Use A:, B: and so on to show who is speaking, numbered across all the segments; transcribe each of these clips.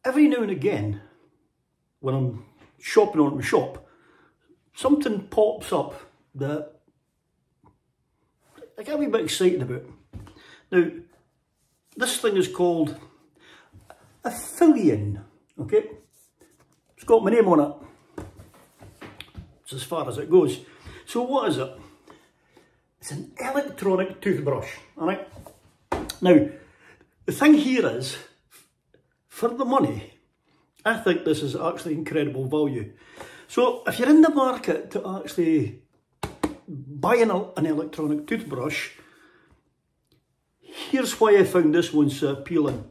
A: every now and again, when I'm shopping on my shop, something pops up that I get a wee bit excited about. Now, this thing is called a Phylian, okay? It's got my name on it. It's as far as it goes. So what is it? It's an electronic toothbrush, alright? Now, the thing here is, for the money, I think this is actually incredible value. So if you're in the market to actually buy an electronic toothbrush, here's why I found this one so appealing.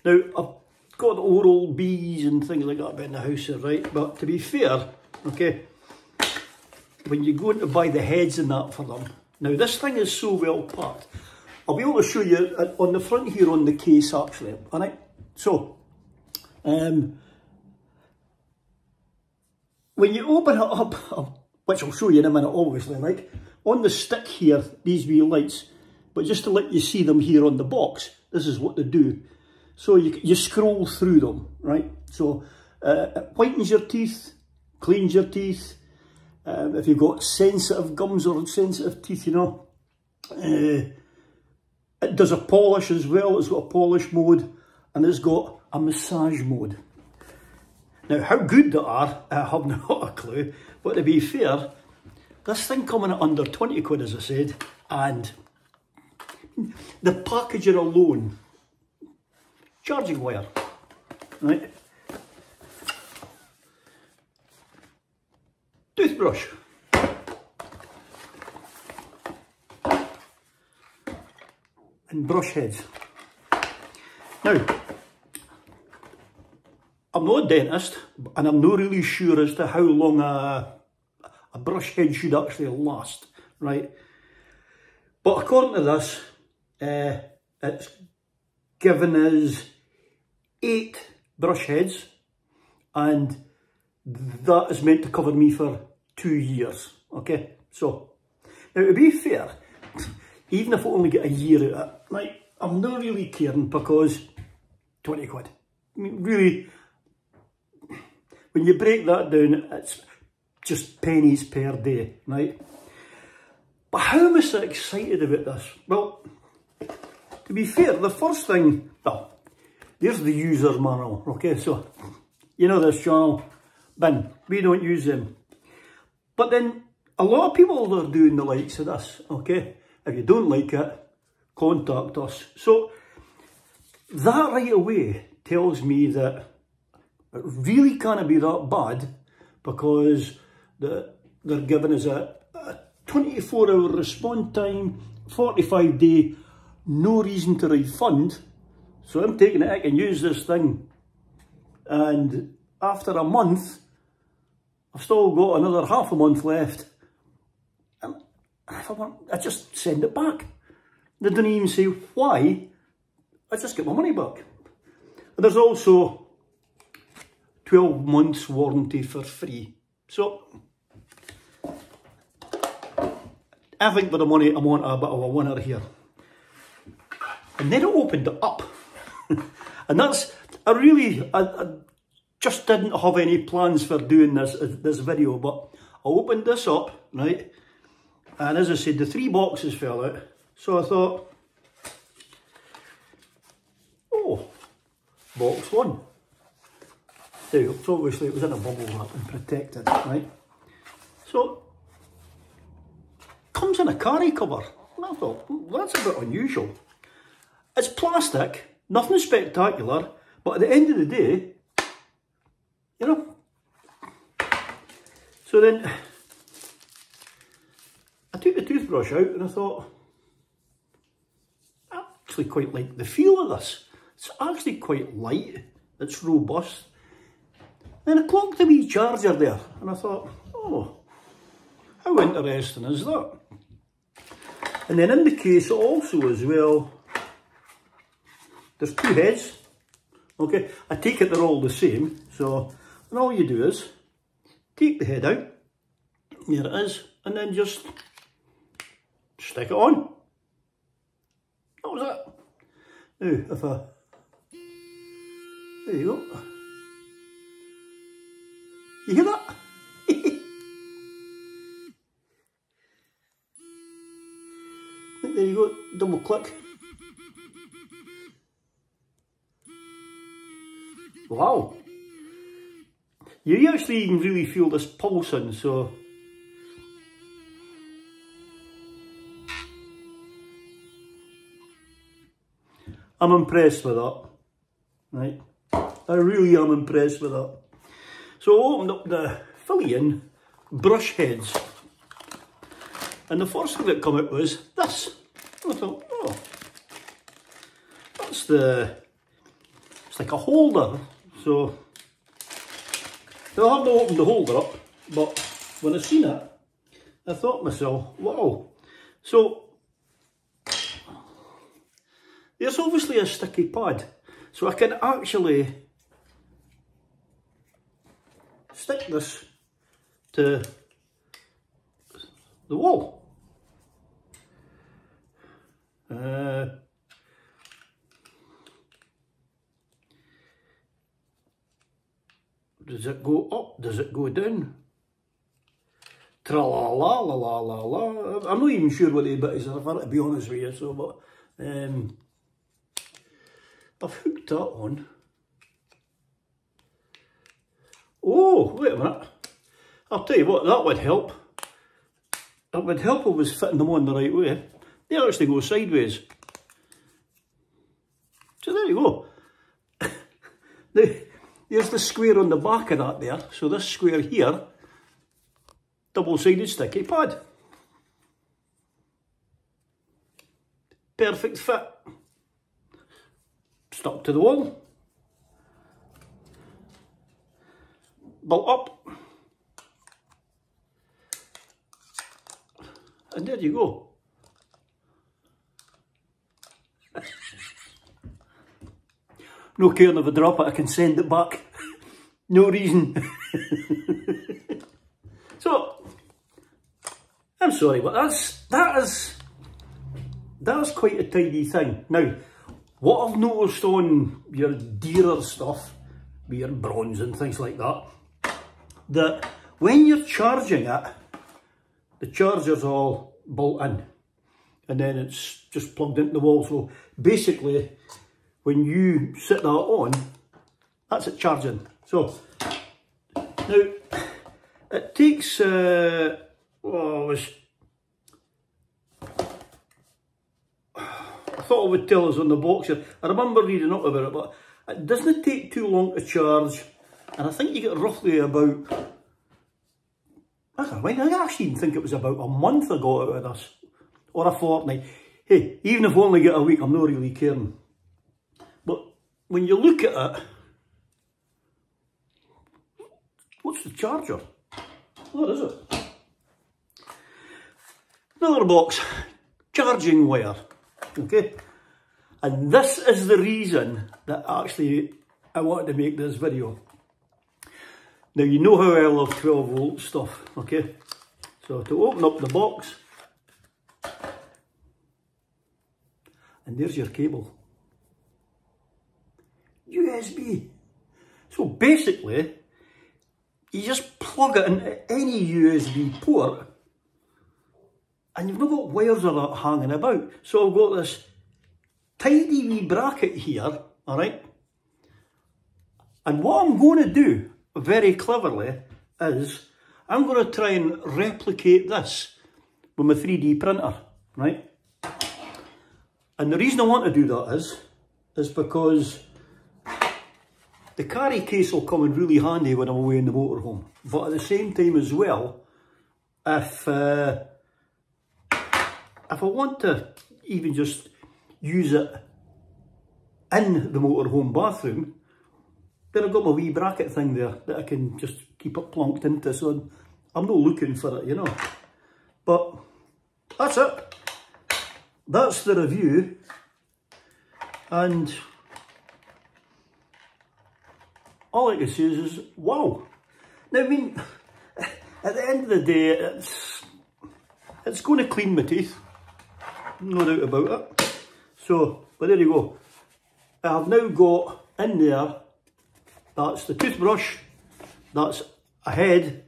A: Now, I've got Oral-B's and things like that in the house here, right? But to be fair, okay, when you go in to buy the heads and that for them, now this thing is so well packed. I'll be able to show you on the front here on the case actually, alright? So, when you open it up, which I'll show you in a minute obviously, like, on the stick here, these wee lights, but just to let you see them here on the box, this is what they do. So you scroll through them, right? So it whitens your teeth, cleans your teeth, if you've got sensitive gums or sensitive teeth, you know. It does a polish as well. It's got a polish mode and it's got a massage mode. Now, how good they are, I have not a clue, but to be fair, this thing coming at under 20 quid, as I said, and the packaging alone, charging wire, right? Toothbrush. And brush heads. Now, I'm not a dentist, and I'm not really sure as to how long a brush head should actually last, right? But according to this, it's given us 8 brush heads, and that is meant to cover me for 2 years, okay? So, now to be fair, even if I only get a year out of it, like, I'm not really caring because 20 quid. I mean, really, when you break that down, it's just pennies per day, right? But how am I so excited about this? Well, to be fair, the first thing, well, here's the user manual, okay? So, you know this channel, bin, we don't use them. But then, a lot of people are doing the likes of this, okay? If you don't like it, contact us. So, that right away tells me that it really can't be that bad, because they're giving us a 24-hour response time, 45-day, no reason to refund. So I'm taking it, I can use this thing. And after a month, I've still got another half a month left. And if I want, I just send it back. They don't even say why, I just get my money back. And there's also 12 months warranty for free. So, I think for the money I'm on a bit of a winner here. And then I opened it up. And that's, I just didn't have any plans for doing this video, but I opened this up, right? And as I said, the 3 boxes fell out. So I thought, oh, box 1. There you go. So obviously it was in a bubble wrap and protected, right? So, comes in a carry cover. And I thought, well, that's a bit unusual. It's plastic, nothing spectacular, but at the end of the day, you know. So then, I took the toothbrush out and I thought, I actually quite like the feel of this. It's actually quite light, it's robust. Then I clocked the wee charger there and I thought, oh, how interesting is that? And then in the case also as well, there's 2 heads, okay? I take it they're all the same, so, and all you do is take the head out, here it is, and then just stick it on. That was it. Now, if I There you go. You hear that? There you go, double click. Wow. You actually can really feel this pulsing, so. I'm impressed with that, right? I really am impressed with that. So I opened up the Phylian brush heads, and the first thing that came out was this. I thought, oh, that's it's like a holder. So I haven't opened the holder up, but when I seen it, I thought to myself, wow. So there's obviously a sticky pad, so I can actually stick this to the wall. Does it go up? Does it go down? Tra-la-la, la-la-la-la. I'm not even sure what the bit is, to be honest with you, so, but I've hooked that on. Oh, wait a minute. I'll tell you what, that would help. That would help if I was fitting them on the right way. They actually go sideways. So there you go. There's the square on the back of that there. So this square here, double-sided sticky pad. Perfect fit. Stuck to the wall. Bolt up. And there you go. No caring if I drop it, I can send it back. No reason. So, I'm sorry, but that's quite a tidy thing. Now, what I've noticed on your dearer stuff, with your bronze and things like that, that when you're charging it, the charger's all bolt in, and then it's just plugged into the wall. So basically, when you sit that on, that's it charging. So now it takes I thought it would tell us on the box here. I remember reading up about it, but it doesn't take too long to charge, and I think you get roughly about, I don't know, I actually even think it was about a month I got out of this, or a fortnight. Hey, even if I only get a week, I'm not really caring. But when you look at it, what's the charger? What is it? Another box, charging wire, okay? And this is the reason that actually I wanted to make this video. Now you know how I love 12 volt stuff, okay? So to open up the box, and there's your cable. USB. So basically, you just plug it into any USB port, and you've not got wires or that hanging about. So I've got this tidy wee bracket here, alright? And what I'm going to do, very cleverly, is I'm going to try and replicate this with my 3D printer, right? And the reason I want to do that is because the carry case will come in really handy when I'm away in the motorhome. But at the same time as well, if I want to even just use it in the motorhome bathroom, then I've got my wee bracket thing there that I can just keep it plonked into, so I'm not looking for it, you know. But that's it. That's the review. And all I can say is wow. Now, I mean, at the end of the day, it's going to clean my teeth, no doubt about it. So, but there you go. I have now got in there That's the toothbrush, that's a head,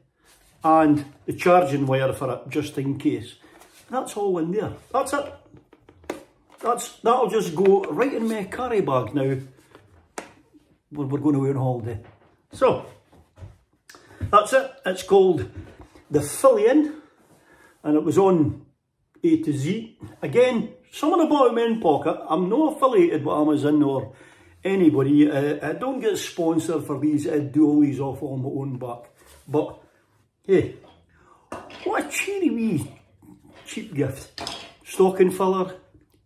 A: and the charging wire for it, just in case. That's all in there. That's it. That'll just go right in my carry bag now when we're going away on holiday. So, that's it. It's called the Phylian, and it was on A to Z. Again, someone about my in pocket. I'm not affiliated with Amazon or anybody. I don't get sponsored for these. I do all these off on my own back. But, hey, what a cheery wee cheap gift. Stocking filler,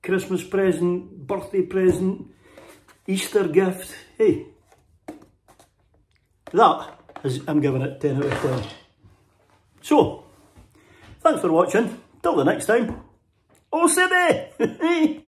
A: Christmas present, birthday present, Easter gift. Hey, I'm giving it 10 out of 10. So, thanks for watching. Till the next time. Au CD!